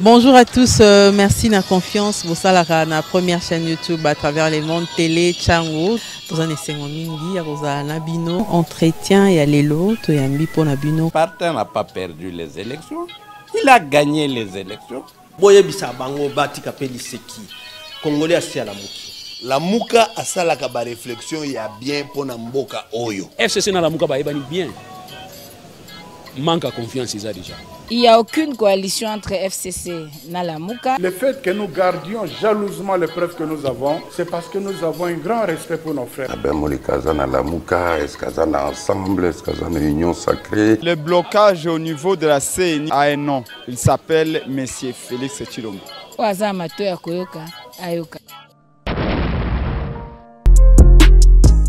Bonjour à tous, merci de la confiance. Vous savez, la première chaîne YouTube à travers les mondes télé, Tchango. Vous en essayez mingi, vous avez un bino, entretien et aller l'autre et un bipo nabino. Partin n'a pas perdu les élections, il a gagné les élections. Boye bisa bango bati kapeli seki. Congolais asi à la muki. La muka asala kaba réflexion ya bien pour mboka oyo. FCC na la muka ba ebani bien. Manque à confiance ils a déjà. Il n'y a aucune coalition entre FCC et Nalamuka. Le fait que nous gardions jalousement les preuves que nous avons, c'est parce que nous avons un grand respect pour nos frères. Ensemble, union sacrée. Le blocage au niveau de la CNI a un nom. Il s'appelle M. Félix Tshilombo.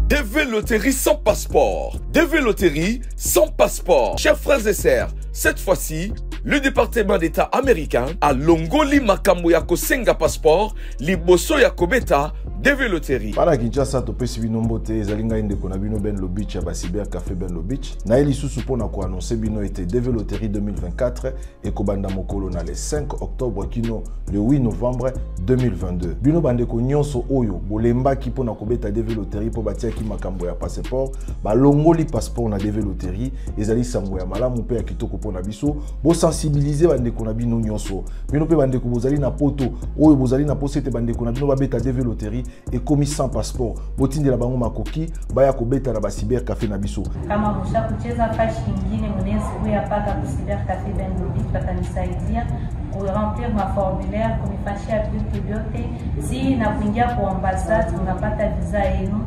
DV Loterie sans passeport. DV Loterie sans passeport. Chers frères et sœurs, cette fois-ci, le département d'État américain a longoli makambo ya kosenga passeport liboso ya kobeta DV Loterie. Para Kinshasa to pesi bino mbote ezalinga inde kona bino Ben Lobich ya Cyber Café Ben Lobich. Na eli susu pona ko annoncer bino était DV Loterie 2024 et kobanda mokolo na le 5 octobre kino le 8 novembre 2022. Bino bande ko nyonso oyo bolemba ki pona kobeta DV Loterie po batia ki makambo ya passeport ba longoli passeport na DV Loterie ezali sango ya malamu pe ya kitoko pona biso bo sensibiliser bande ko na bino nyonso. Bino pe bande ko bozali na poto oyo bozali na posete bande ko na bino ba beta DV Loterie et commis sans passeport. Botinde la bango makoki baya ko beta na ba Cyber Café na biso. Kama musha kucheza fashi nyingine mnezi kuya paka ku Cyber Café Ben Lobich batanisaidia ku remplir ma formulaire kunifashia vitu vyote si na kuingia kwa ambassade unapata visa yenu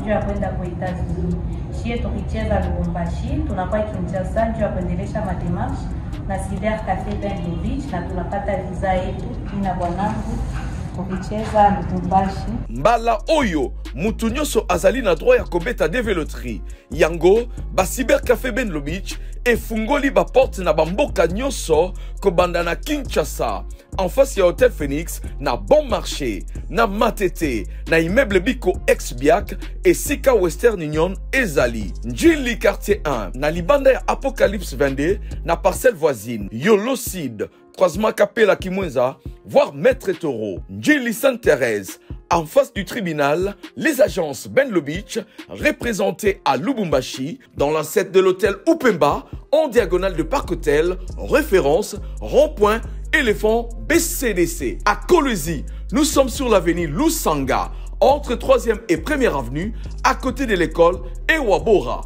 juu ya kwenda kwa Etats-Unis. Shie tukicheza Lubumbashi tunakuwa Kinshasa juu ya kuendelesha mademarshe na Cyber Café Ben Lobich na tunapata visa yetu ina bwanangu. Mbala oyo mutu nyonso azali na droit ya kobeta DV Loterie. Yango ba Cyber Café Ben Lobich efungoli ba porte na bamboka nyonso kobanda na Kinshasa en face ya Hotel Phoenix na Bon Marché na Matete na immeuble Biko ex-Biak et Sika Western Union ezali Njili quartier 1 na libanda ya Apocalypse 22 na parcelle voisine Yolocide croisement Kapela Kimwenza, voire Maître Taureau, Njili Sainte-Thérèse, en face du tribunal, les agences Ben Lobich, représentées à Lubumbashi, dans l'ancêtre de l'hôtel Upemba, en diagonale de Parc Hôtel, référence, rond-point, éléphant BCDC. À Kolwezi, nous sommes sur l'avenue Lusanga, entre 3e et 1er avenue, à côté de l'école Ewabora.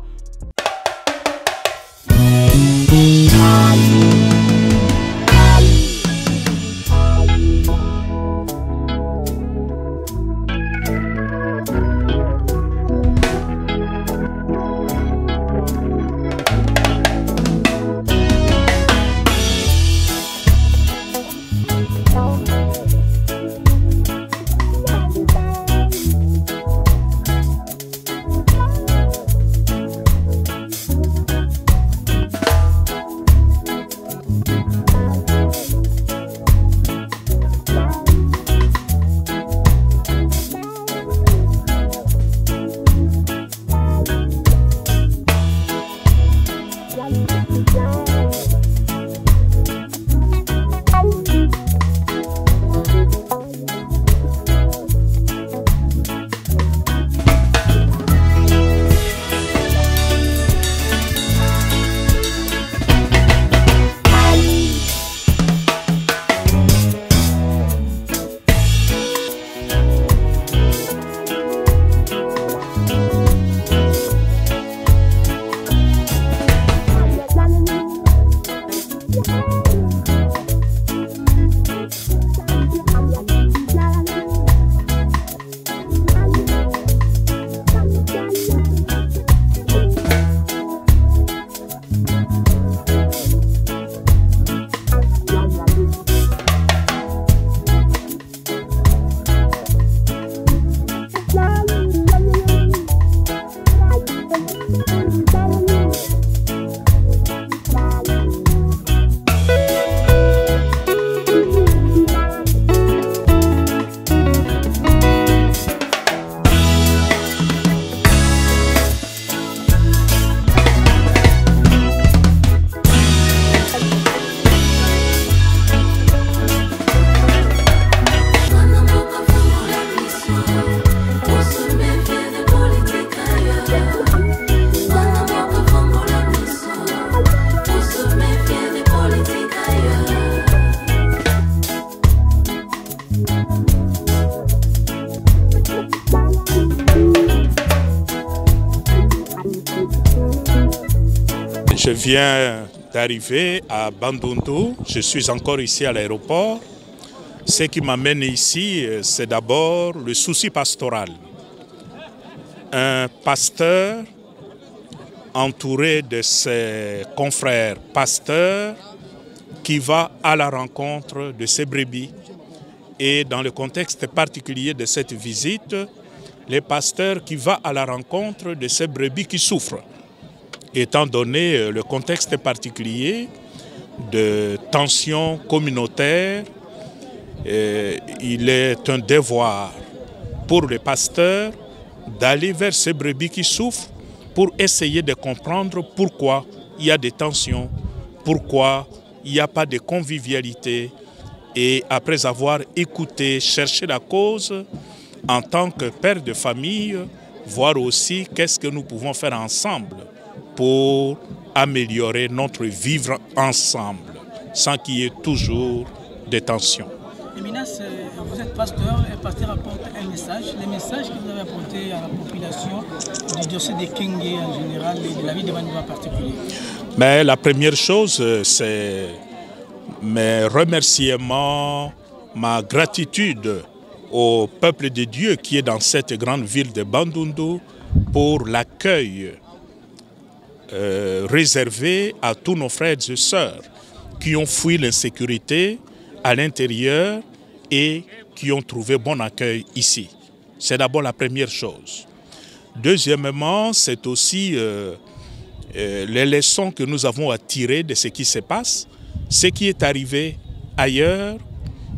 Je viens d'arriver à Bandundu, je suis encore ici à l'aéroport. Ce qui m'amène ici, c'est d'abord le souci pastoral. Un pasteur entouré de ses confrères pasteurs qui va à la rencontre de ses brebis. Et dans le contexte particulier de cette visite, les pasteurs qui vont à la rencontre de ces brebis qui souffrent. Étant donné le contexte particulier de tensions communautaires, il est un devoir pour les pasteurs d'aller vers ces brebis qui souffrent pour essayer de comprendre pourquoi il y a des tensions, pourquoi il n'y a pas de convivialité. Et après avoir écouté, cherché la cause, en tant que père de famille, voir aussi qu'est-ce que nous pouvons faire ensemble pour améliorer notre vivre ensemble, sans qu'il y ait toujours des tensions. Eminas, vous êtes pasteur, et pasteur apporte un message. Le message que vous avez apporté à la population du diocèse de Kenge en général et de la vie de Bandundu en particulier. Mais la première chose, c'est mes remerciements, ma gratitude au peuple de Dieu qui est dans cette grande ville de Bandundu pour l'accueil réservé à tous nos frères et sœurs qui ont fui l'insécurité à l'intérieur et qui ont trouvé bon accueil ici. C'est d'abord la première chose. Deuxièmement, c'est aussi les leçons que nous avons à tirer de ce qui se passe, ce qui est arrivé ailleurs,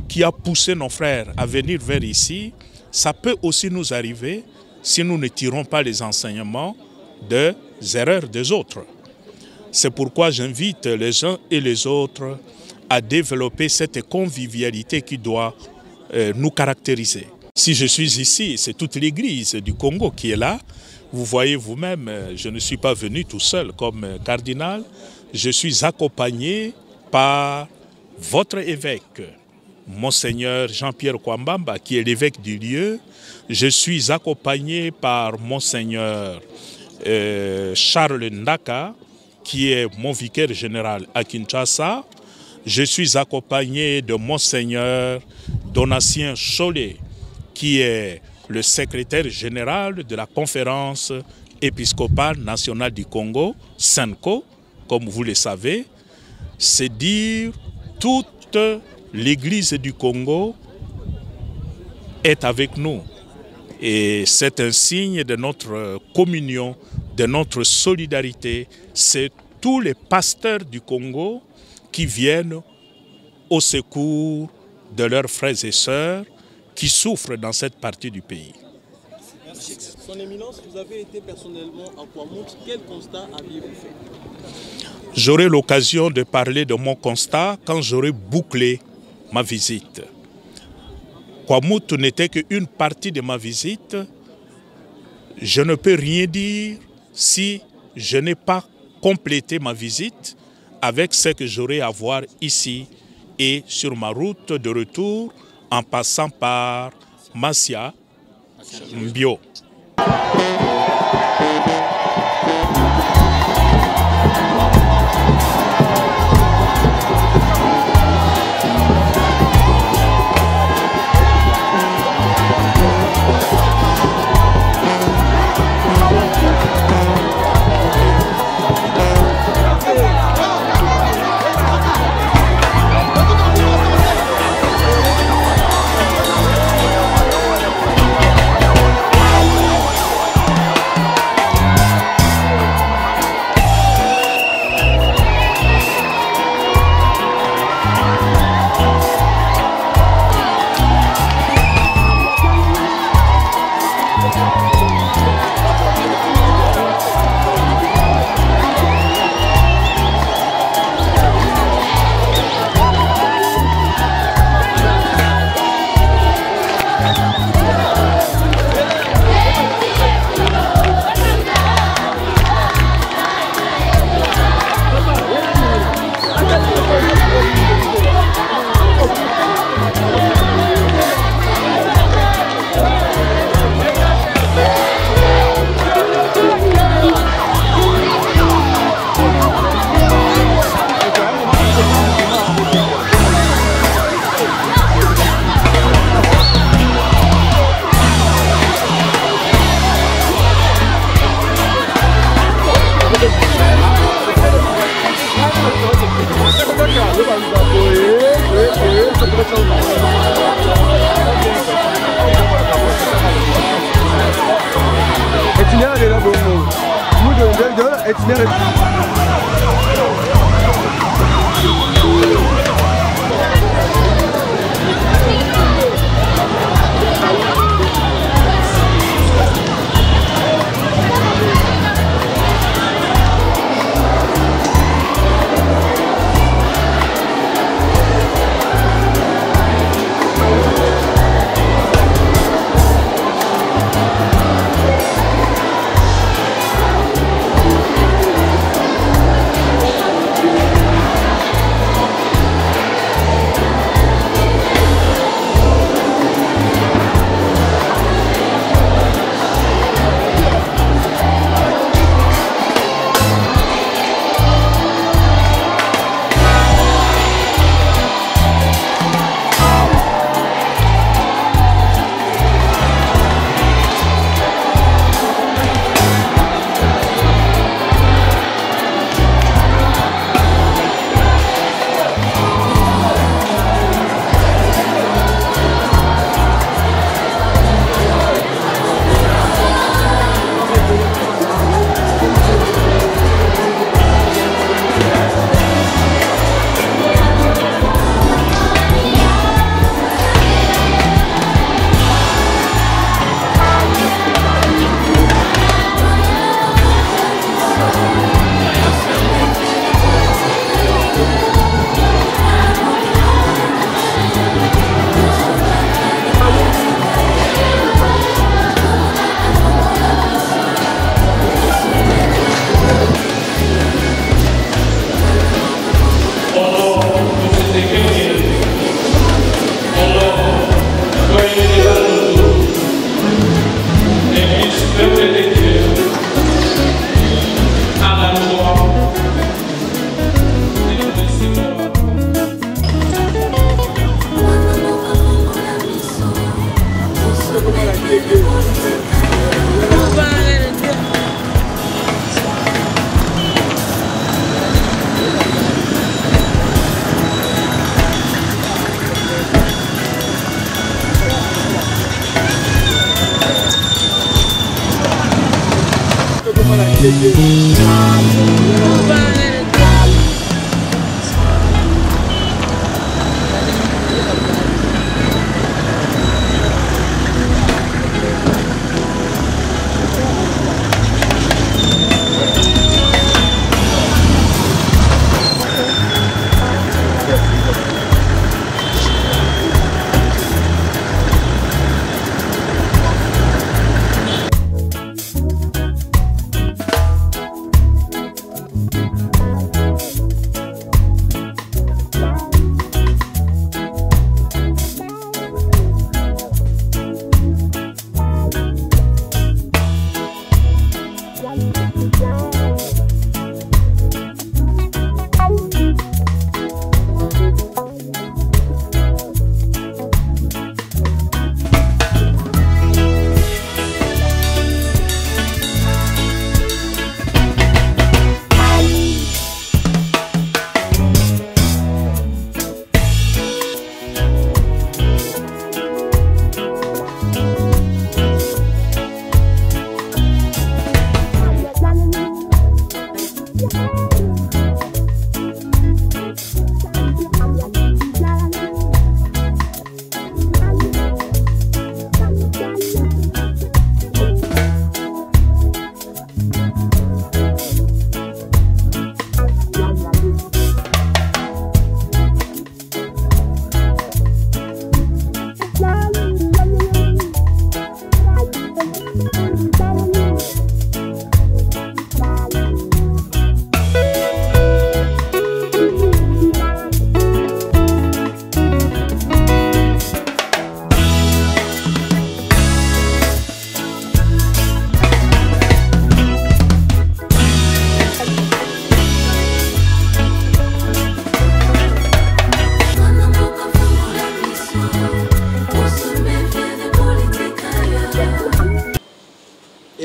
qui a poussé nos frères à venir vers ici. Ça peut aussi nous arriver si nous ne tirons pas les enseignements des erreurs des autres. C'est pourquoi j'invite les uns et les autres à développer cette convivialité qui doit nous caractériser. Si je suis ici, c'est toute l'Église du Congo qui est là. Vous voyez vous-même, je ne suis pas venu tout seul comme cardinal. Je suis accompagné par votre évêque, Monseigneur Jean-Pierre Kwambamba, qui est l'évêque du lieu. Je suis accompagné par Monseigneur Charles Ndaka, qui est mon vicaire général à Kinshasa. Je suis accompagné de Monseigneur Donatien Cholet, qui est le secrétaire général de la conférence épiscopale nationale du Congo, SENCO, comme vous le savez. C'est dire toute l'Église du Congo est avec nous. Et c'est un signe de notre communion, de notre solidarité. C'est tous les pasteurs du Congo qui viennent au secours de leurs frères et sœurs qui souffrent dans cette partie du pays. Merci. Son Éminence, vous avez été personnellement à Kwamout. Quel constat aviez-vous fait? J'aurai l'occasion de parler de mon constat quand j'aurai bouclé ma visite. Kwamout n'était qu'une partie de ma visite. Je ne peux rien dire si je n'ai pas complété ma visite avec ce que j'aurai à voir ici et sur ma route de retour en passant par Massia, Mbio.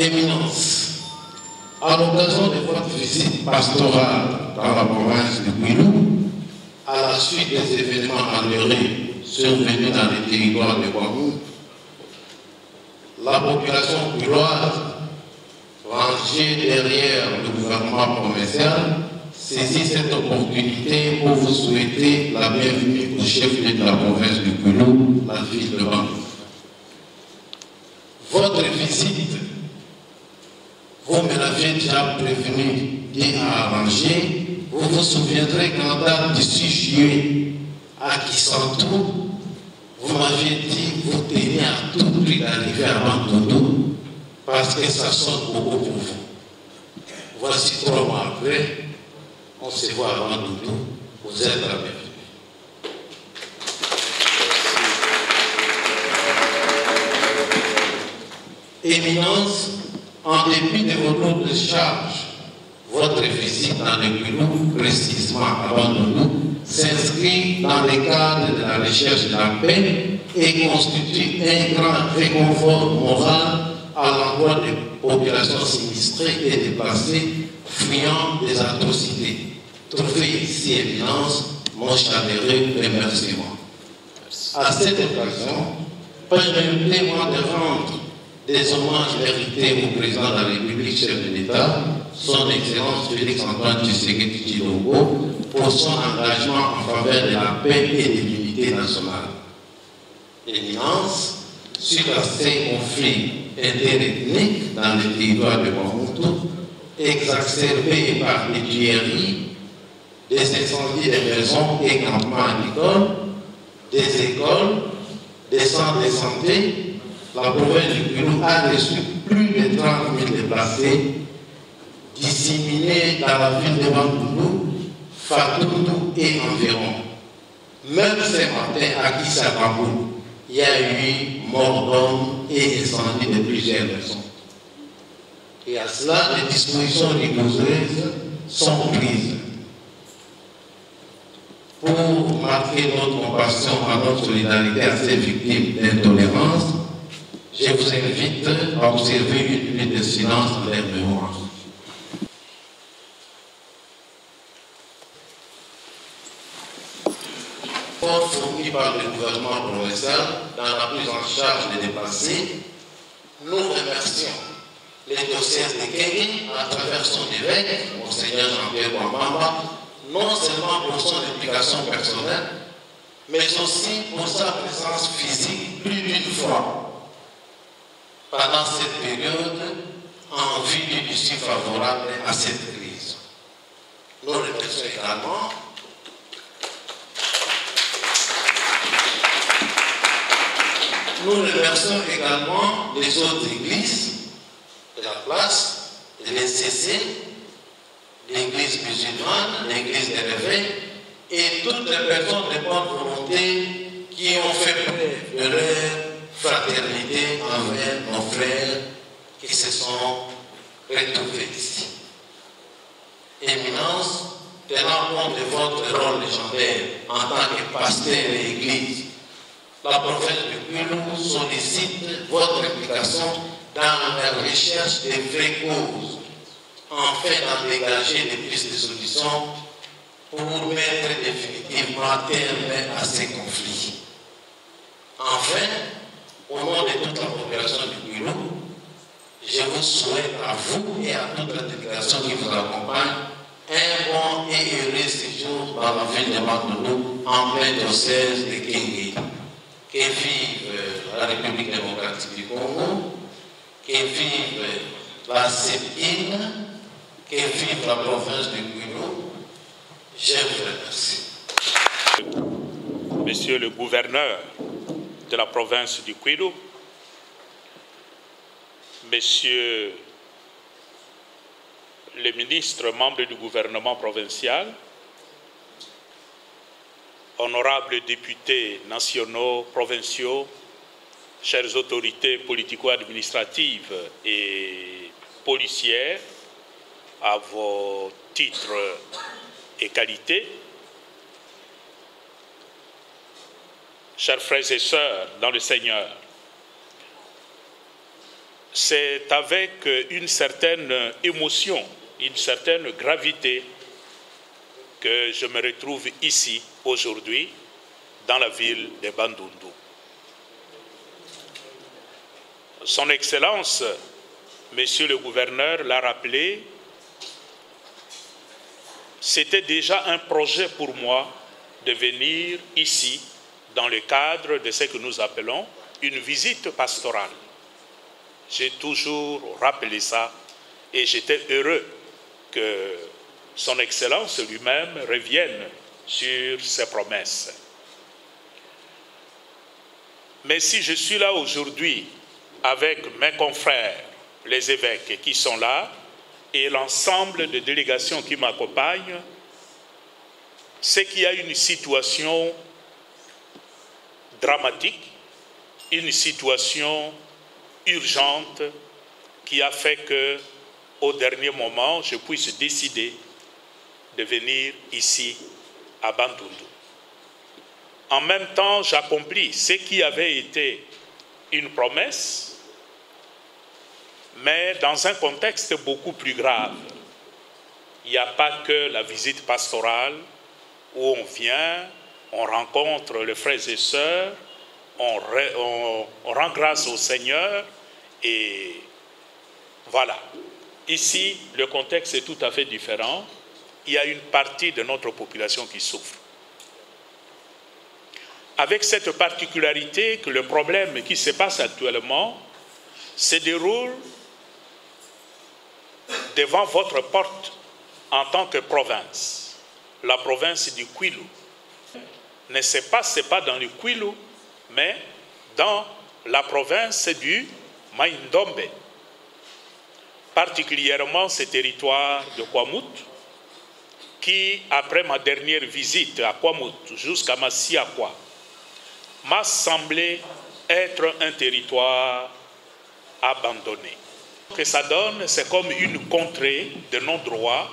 Éminence, à l'occasion de votre visite pastorale dans la province de Gouilou, à la suite des événements malheureux survenus dans les territoires de Guadeloupe, la population gouloise, rangée derrière le gouvernement gouvernement provincial saisit cette opportunité pour vous souhaiter la bienvenue au chef-lieu de la province du Kwilu, la ville de Bandundu. Votre visite, vous me l'aviez déjà prévenu et arrangé. Vous vous souviendrez qu'en date du 6 juillet à Kisantou, vous m'aviez dit que vous teniez à tout prix d'arriver à Bandundu parce que ça sonne beaucoup pour vous. Voici 3 mois après, on se voit à Bandundu, vous êtes la bienvenue. Éminence, en dépit de vos lourdes charges, votre visite dans le Kwilu, précisément à Bandundu, s'inscrit dans le cadre de la recherche de la paix et constitue un grand réconfort moral à l'endroit des populations sinistrées et déplacées, fuyant des atrocités. Trouvez ici, Éminence, mon chaleureux remerciement. À cette occasion, permettez-moi de rendre des hommages mérités au président de la République, chef de l'État, son Excellence Félix-Antoine Tshisekedi Tshilombo, pour son engagement en faveur de la paix et de l'unité nationale. Éminence, suite à ces conflits interethniques dans le territoire de Bamoutou, exacerbés par les tueries, des incendies de maisons et campements agricoles, des écoles, des centres de santé, la province du Kwilu a reçu plus de 30 000 déplacés disséminés dans la ville de Bandundu, Fatoumou et environ. Même ce matin à Kisakambou, il y a eu mort d'hommes et incendie de plusieurs maisons. Et à cela, les dispositions rigoureuses sont prises. Pour marquer notre compassion et notre solidarité à ces victimes d'intolérance, je vous invite à observer une minute de silence en leur mémoire. Fourni par le gouvernement provincial dans la prise en charge des déplacés, nous remercions les diocèses de Kenya à travers son évêque, Monseigneur Jean-Pierre Bambamba, non seulement pour son implication personnelle, mais aussi pour sa présence physique plus d'une fois pendant cette période en vue d'une issue favorable à cette crise. Nous remercions également les autres églises de la place, les CC, l'église musulmane, l'église des réveils et toutes les personnes de bonne volonté qui ont fait preuve de leur fraternité envers nos frères qui se sont retrouvés ici. Éminence, tenant compte de votre rôle légendaire en tant que pasteur et église, la province du Kwilu sollicite votre implication dans la recherche des vraies causes, afin d'en dégager des pistes de solutions pour mettre définitivement terme à ces conflits. Enfin, au nom de toute la population du Kwilu, je vous souhaite à vous et à toute la délégation qui vous accompagne un bon et heureux séjour dans la ville de Bandundu, en plein diocèse de Kengé. Que vive la République démocratique du Congo, que vive la CEPIN, que vive la province du Kwilu. Je vous remercie. Monsieur le gouverneur de la province du Kwilu, Monsieur le ministre membre du gouvernement provincial, honorables députés nationaux, provinciaux, chères autorités politico-administratives et policières, à vos titres et qualités, chers frères et sœurs dans le Seigneur, c'est avec une certaine émotion, une certaine gravité que je me retrouve ici aujourd'hui dans la ville de Bandundu. Son Excellence, Monsieur le gouverneur, l'a rappelé, c'était déjà un projet pour moi de venir ici dans le cadre de ce que nous appelons une visite pastorale. J'ai toujours rappelé ça et j'étais heureux que son Excellence lui-même revienne sur ses promesses. Mais si je suis là aujourd'hui avec mes confrères, les évêques qui sont là, et l'ensemble des délégations qui m'accompagnent, c'est qu'il y a une situation dramatique, une situation urgente qui a fait que, au dernier moment, je puisse décider de venir ici à Bandundu. En même temps, j'accomplis ce qui avait été une promesse, mais dans un contexte beaucoup plus grave. Il n'y a pas que la visite pastorale où on vient, on rencontre les frères et sœurs, on rend grâce au Seigneur et voilà. Ici, le contexte est tout à fait différent. Il y a une partie de notre population qui souffre. Avec cette particularité que le problème qui se passe actuellement se déroule devant votre porte en tant que province, la province du Kwilu. Ne se passe pas dans le Kwilu, mais dans la province du Mai-Ndombe, particulièrement ce territoire de Kwamut, qui, après ma dernière visite à Kwamut jusqu'à Masiakwa, m'a semblé être un territoire abandonné. Ce que ça donne, c'est comme une contrée de non-droit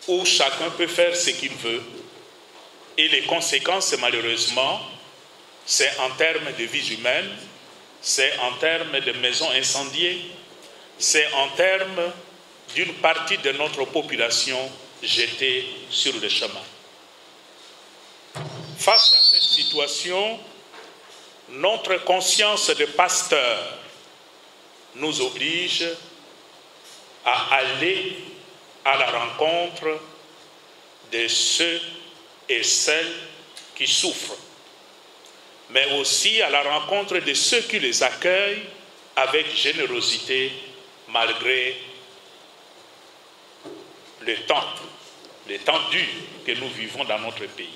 où chacun peut faire ce qu'il veut. Et les conséquences, malheureusement, c'est en termes de vies humaines, c'est en termes de maisons incendiées, c'est en termes d'une partie de notre population jetée sur le chemin. Face à cette situation, notre conscience de pasteur nous oblige à aller à la rencontre de ceux et celles qui souffrent, mais aussi à la rencontre de ceux qui les accueillent avec générosité malgré le temps dur que nous vivons dans notre pays.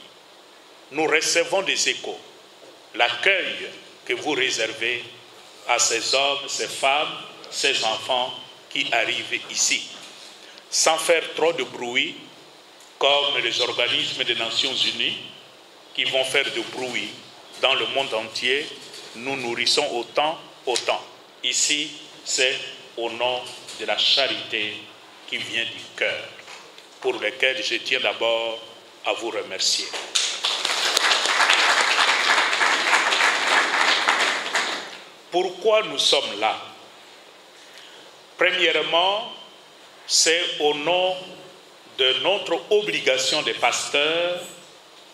Nous recevons des échos, l'accueil que vous réservez à ces hommes, ces femmes, ces enfants qui arrivent ici, sans faire trop de bruit, comme les organismes des Nations Unies qui vont faire du bruit dans le monde entier. Nous nourrissons autant. Ici, c'est au nom de la charité qui vient du cœur, pour lequel je tiens d'abord à vous remercier. Pourquoi nous sommes là? Premièrement, c'est au nom de notre obligation de pasteur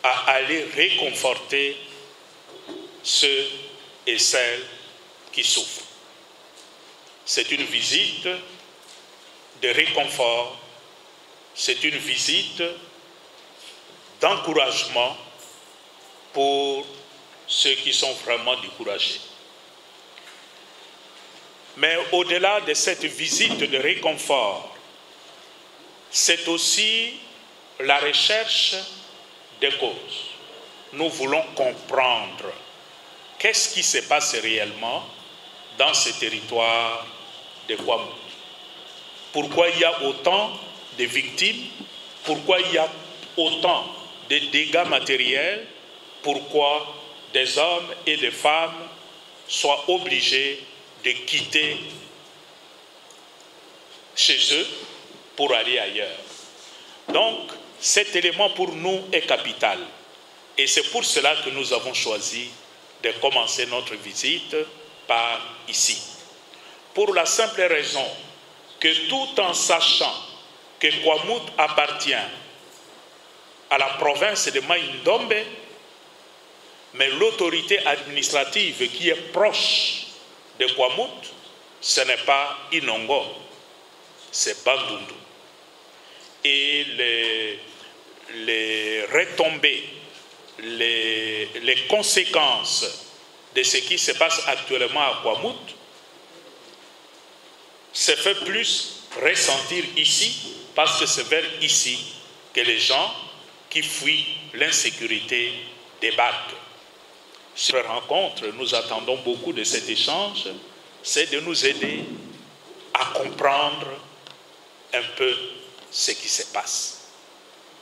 à aller réconforter ceux et celles qui souffrent. C'est une visite de réconfort, c'est une visite d'encouragement pour ceux qui sont vraiment découragés. Mais au-delà de cette visite de réconfort, c'est aussi la recherche des causes. Nous voulons comprendre qu'est-ce qui se passe réellement dans ce territoire de Kwamut. Pourquoi il y a autant de victimes? Pourquoi il y a autant de dégâts matériels? Pourquoi des hommes et des femmes soient obligés de quitter chez eux pour aller ailleurs? Donc, cet élément pour nous est capital. Et c'est pour cela que nous avons choisi de commencer notre visite par ici. Pour la simple raison que tout en sachant que Kwamut appartient à la province de Mai-Ndombe, mais l'autorité administrative qui est proche de Kwamut, ce n'est pas Inongo, c'est Bandundu. et les retombées, les conséquences de ce qui se passe actuellement à Kwamouth se fait plus ressentir ici, parce que c'est vers ici que les gens qui fuient l'insécurité débarquent. Sur la rencontre, nous attendons beaucoup de cet échange, c'est de nous aider à comprendre un peu ce qui se passe.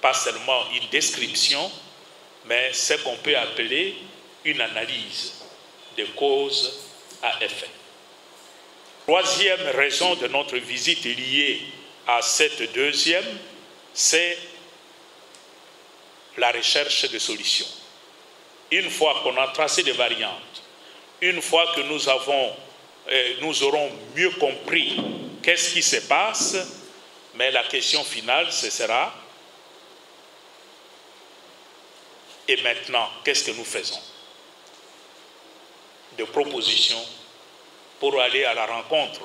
Pas seulement une description, mais ce qu'on peut appeler une analyse de cause à effet. Troisième raison de notre visite liée à cette deuxième, c'est la recherche de solutions. Une fois qu'on a tracé des variantes, une fois que nous aurons mieux compris qu'est-ce qui se passe, mais la question finale, ce sera: et maintenant, qu'est-ce que nous faisons? De propositions pour aller à la rencontre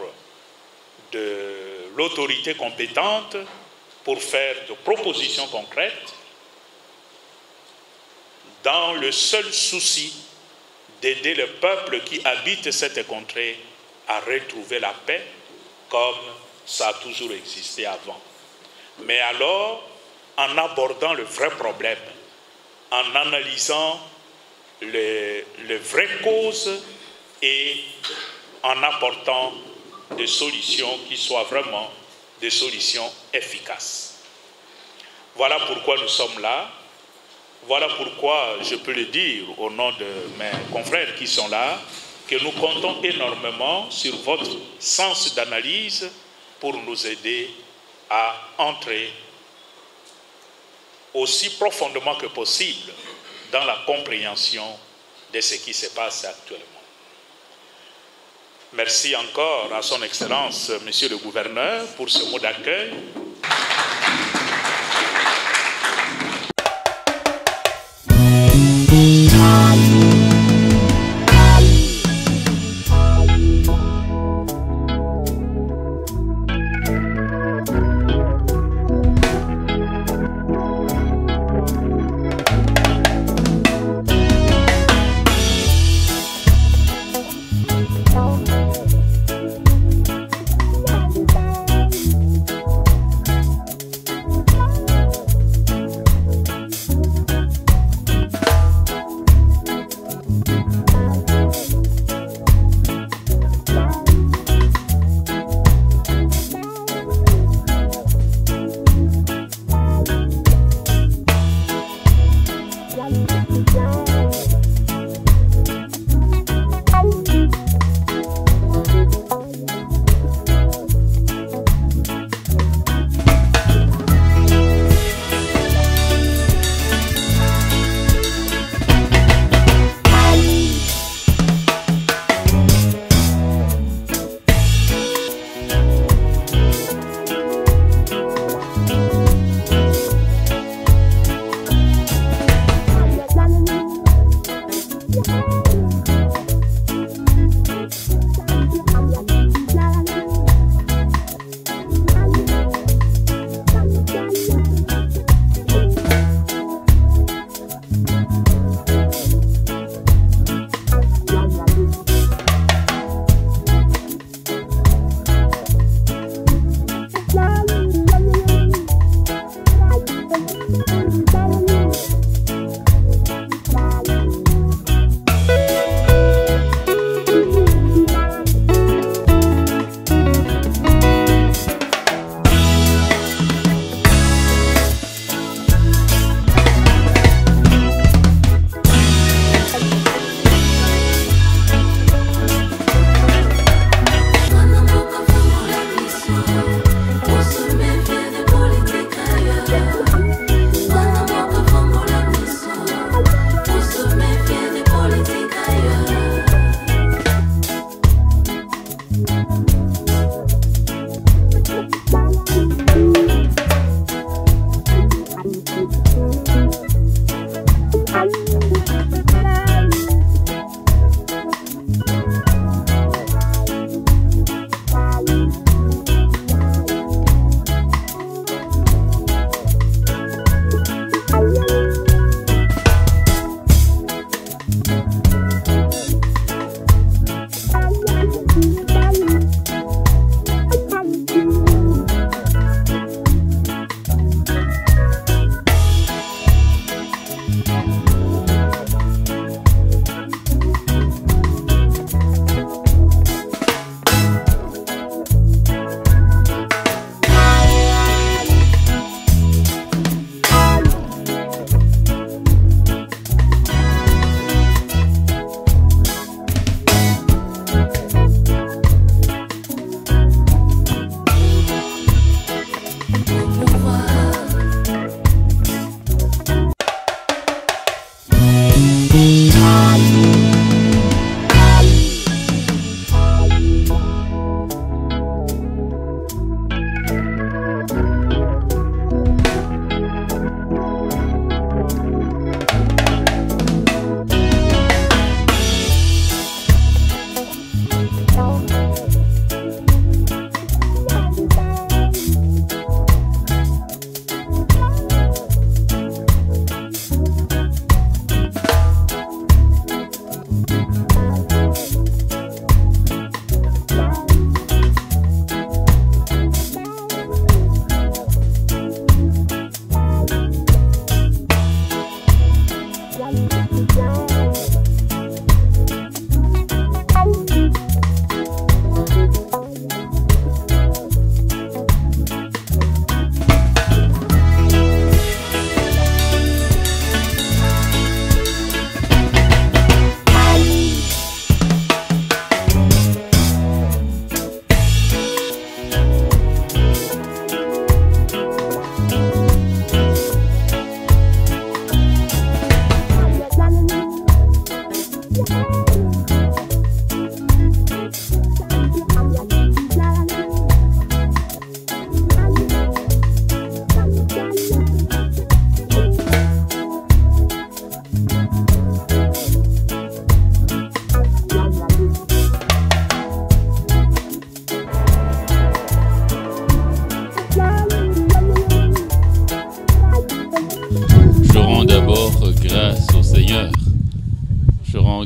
de l'autorité compétente pour faire de propositions concrètes dans le seul souci d'aider le peuple qui habite cette contrée à retrouver la paix comme ça a toujours existé avant. Mais alors, en abordant le vrai problème, en analysant les vraies causes et en apportant des solutions qui soient vraiment des solutions efficaces. Voilà pourquoi nous sommes là. Voilà pourquoi je peux le dire au nom de mes confrères qui sont là, que nous comptons énormément sur votre sens d'analyse pour nous aider à entrer aussi profondément que possible dans la compréhension de ce qui se passe actuellement. Merci encore à son Excellence, Monsieur le Gouverneur, pour ce mot d'accueil.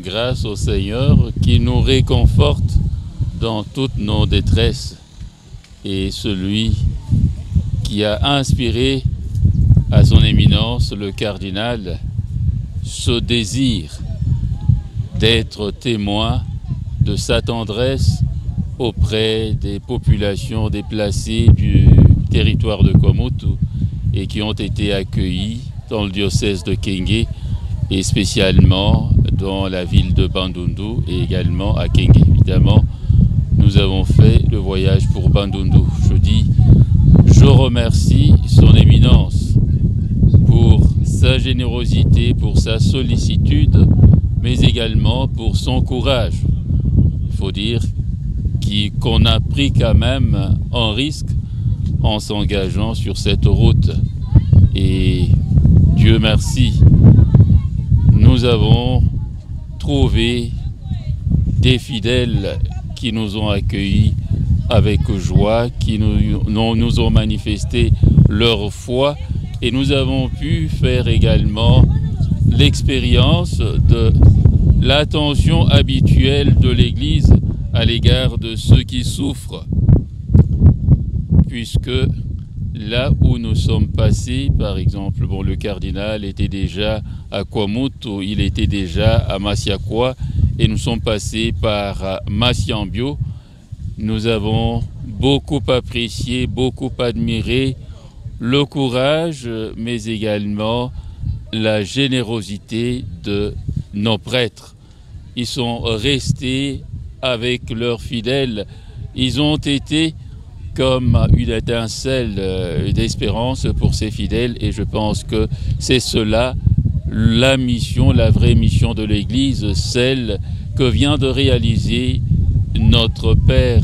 Grâce au Seigneur qui nous réconforte dans toutes nos détresses et celui qui a inspiré à son éminence le cardinal ce désir d'être témoin de sa tendresse auprès des populations déplacées du territoire de Kwamutu et qui ont été accueillies dans le diocèse de Kenge et spécialement dans la ville de Bandundu et également à Kenge. Évidemment, nous avons fait le voyage pour Bandundu. Je remercie son éminence pour sa générosité, pour sa sollicitude, mais également pour son courage. Il faut dire qu'on a pris quand même un risque en s'engageant sur cette route. Et Dieu merci, nous avons trouvé des fidèles qui nous ont accueillis avec joie, qui nous ont manifesté leur foi, et nous avons pu faire également l'expérience de l'attention habituelle de l'Église à l'égard de ceux qui souffrent, puisque là où nous sommes passés, par exemple, le cardinal était déjà à Kwamutu, il était déjà à Masiakwa, et nous sommes passés par Masiambio. Nous avons beaucoup apprécié, beaucoup admiré le courage, mais également la générosité de nos prêtres. Ils sont restés avec leurs fidèles. Ils ont été comme une étincelle d'espérance pour ces fidèles, et je pense que c'est cela la mission, la vraie mission de l'Église, celle que vient de réaliser notre Père,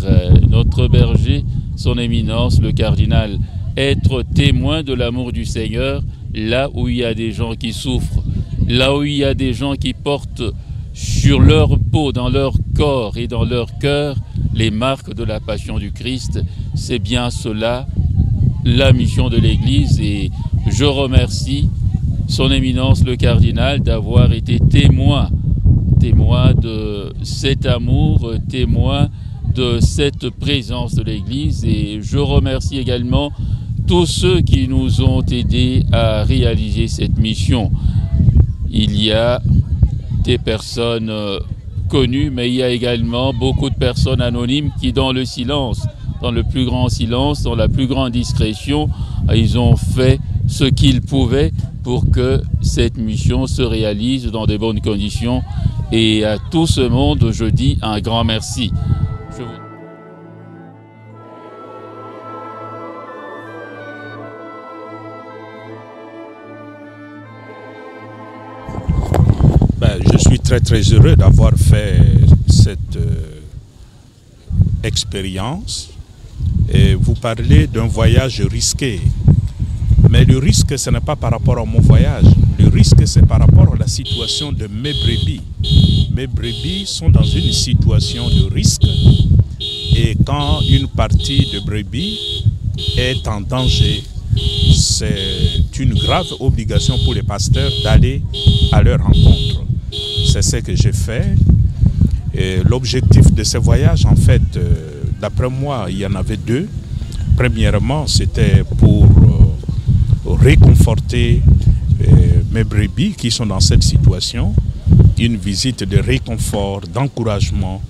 notre berger, son éminence, le cardinal. Être témoin de l'amour du Seigneur là où il y a des gens qui souffrent, là où il y a des gens qui portent sur leur peau, dans leur corps et dans leur cœur, les marques de la passion du Christ. C'est bien cela, la mission de l'Église, et je remercie son éminence le cardinal d'avoir été témoin cet amour, témoin de cette présence de l'Église. Et je remercie également tous ceux qui nous ont aidés à réaliser cette mission. Il y a des personnes connues, mais il y a également beaucoup de personnes anonymes qui, dans le silence, dans le plus grand silence, dans la plus grande discrétion, ils ont fait ce qu'ils pouvaient pour que cette mission se réalise dans de bonnes conditions. Et à tout ce monde, je dis un grand merci. Je suis très heureux d'avoir fait cette expérience. Et vous parlez d'un voyage risqué. Mais le risque, ce n'est pas par rapport à mon voyage. Le risque, c'est par rapport à la situation de mes brebis. Mes brebis sont dans une situation de risque. Et quand une partie de brebis est en danger, c'est une grave obligation pour les pasteurs d'aller à leur rencontre. C'est ce que j'ai fait. L'objectif de ce voyage, en fait, d'après moi, il y en avait deux. Premièrement, c'était pour réconforter mes brebis qui sont dans cette situation. Une visite de réconfort, d'encouragement.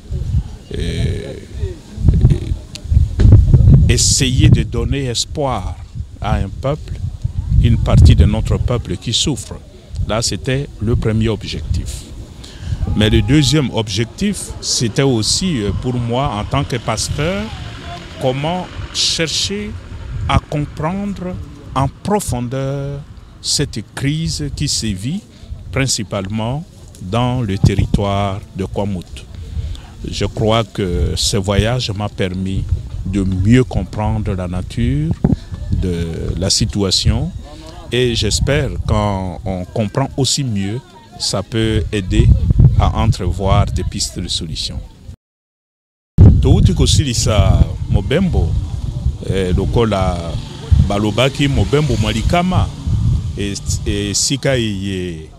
Essayer de donner espoir à un peuple, une partie de notre peuple qui souffre. Là, c'était le premier objectif. Mais le deuxième objectif, c'était aussi pour moi, en tant que pasteur, comment chercher à comprendre en profondeur cette crise qui sévit principalement dans le territoire de Kwamouth. Je crois que ce voyage m'a permis de mieux comprendre la nature de la situation et j'espère quand on comprend aussi mieux, ça peut aider à entrevoir des pistes de solutions. Touti kosilisa mobembo lokola balobaki mobembo malikama et sika ye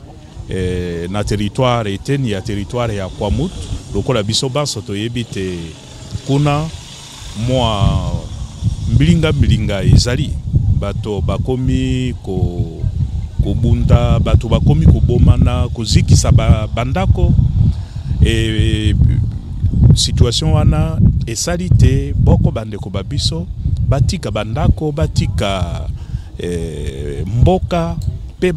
na territoire eteni ya territoire ya Kwamouth lokola biso banso toyebi te kuna mwa mbilinga ezali bato bakomi kobunda bato bakomi kobomana kozikisa bandako et situation wana esali te boko bandeko babiso batika bandako batika mboka pe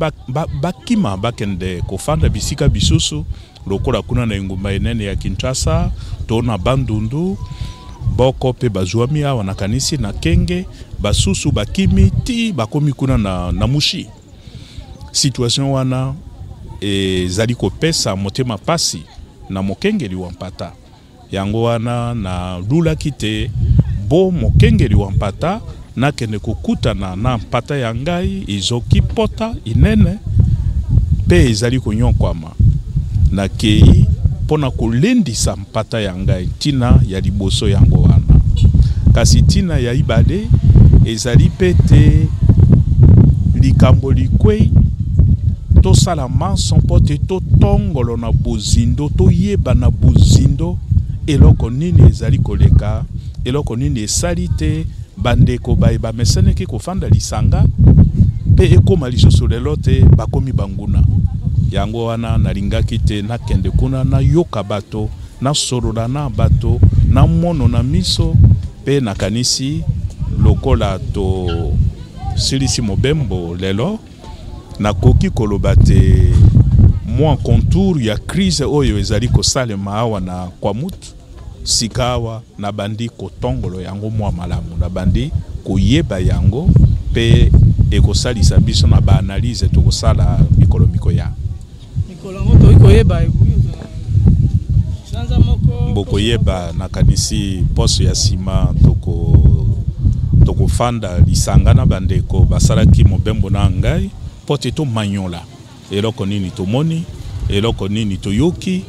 bakima bakende kofanda bisika bisusu lokola kuna na ngumba enene ya Kinshasa to na Bandundu boko pe bazwami awa na kanisi na Kenge basusu bakimi ti bakomi kuna na Mushi. Situation wana ezali kopesa motema pasi na mokengeli wa mpata yango wana na lula kite bo mokengeli wa mpata na kende kokutana na mpata ya ngai izoki pota inene pe ezali konyokwama na kei pona kolendisa mpata ya ngai tina ya liboso yango wana kasi tina ya ibade ezali pete likambo likwei to salama son pote to tongolo na bozindo to yeba na bozindo eloko nini ezali koleka eloko nini esali te bandeko ba mesene ki kofanda lisanga pe ekoma lisusu lelo te bakomi banguna yango wana nalingaki te nakende kuna na yoka bato na solola na bato na mono na miso pe nakanisi lokola to silisi mobembo lelo nakoki koloba te moi contour ya crise oyo ezali kosalema awa na Kwamouth sikawa na bandi kotongolo yango mwa malamu na bandi koyeba yango pe ekosalisa biso na ba analyse tokosala mikolo ya mikolo ngo to koyeba mboko yeba na kanisi poso ya sima toko fanda lisanga na bandeko basalaki mobembo na ngai pote to manyola eloko nini to moni eloko nini to yoki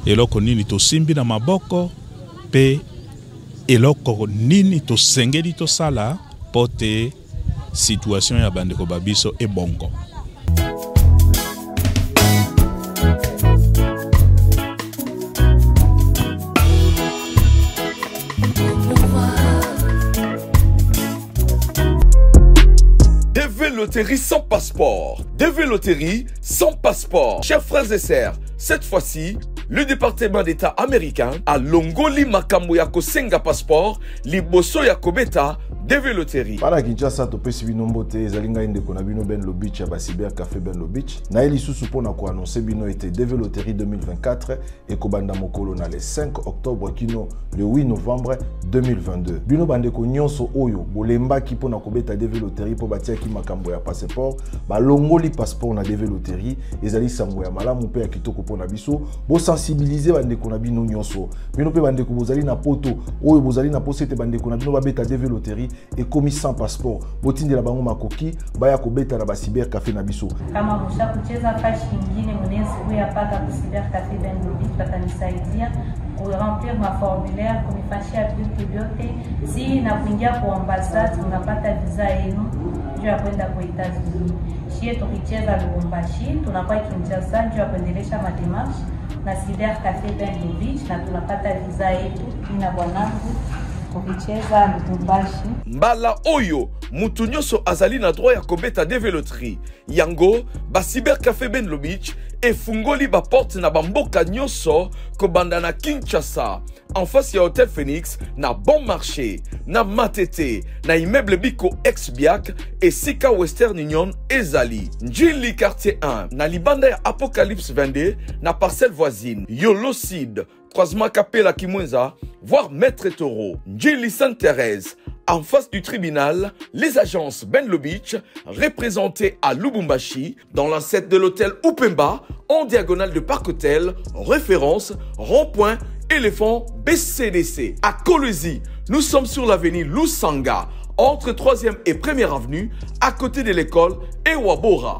eloko nini to simbi na maboko pe eloko nini to sengeli to sala pote situation ya bandeko babiso e bongo. Dévéloterie sans passeport. Dévéloterie sans passeport. Chers frères et sœurs, cette fois-ci, le département d'État américain a longoli makambo ya kosenga passeport liboso ya kobeta Dévéloterie. Para Kinshasa topesi bino mbote ezali ngai ndeko na bino Ben Lobich ya Cyber Café Ben Lobich. Na eli susu pona ko annoncer bino ete Dévéloterie 2024 et kobanda mokolo na le 5 octobre kino le 8 novembre 2022. Bino bandeko nyonso oyo bolemba ki pona kobeta Dévéloterie po batia ki makambo ya passeport, ba longoli passeport na Dévéloterie ezali sango ya malamu pe ya kitoko pona biso, bo sensibiliser bandeko na bino nyonso. Bino pe bandeko bozali na poto oyo bozali na posete bandeko na bino ba beta Dévéloterie et commis sans passeport. Botinde la bango makoki baya kobeta na ba Cyber Café na biso. Kama musha kucheza fashi nyingine mwenezi huya paka ku Cyber Café Ben Lobich patanisaidia kuremplir ma formulaire kunifashia vitu vyote. Si na kuingia kwa ambassade unapata visa yenu juu ya kwenda kwa Etats-Unis. Shie tukicheza Lubumbashi tunakuwa Kinshasa juu ya kuendelesha mademarshe na Cyber Café Ben Lobich na tunapata visa yetu ina bwanangu. Mbala oyo mutu nyonso azali na droit ya kobeta Dévéloterie yango ba Cyber Café Ben Lobich efungoli ba porte na bamboka nyonso kobanda na Kinshasa en face ya Hotel Phoenix na Bon Marché na Matete na immeuble Biko ex-Biak et Sika Western Union ezali Njili quartier 1 na libanda ya Apocalypse 22 na parcelle voisine Yolocide croisement Capella Kimwenza, voire Maître Taureau, Njili Sainte-Thérèse. En face du tribunal, les agences Ben Lobich, représentées à Lubumbashi, dans l'ancêtre de l'hôtel Upemba, en diagonale de Parc Hôtel, référence, rond-point, éléphant BCDC. À Kolwezi, nous sommes sur l'avenue Lusanga, entre 3e et 1e avenue, à côté de l'école Ewabora.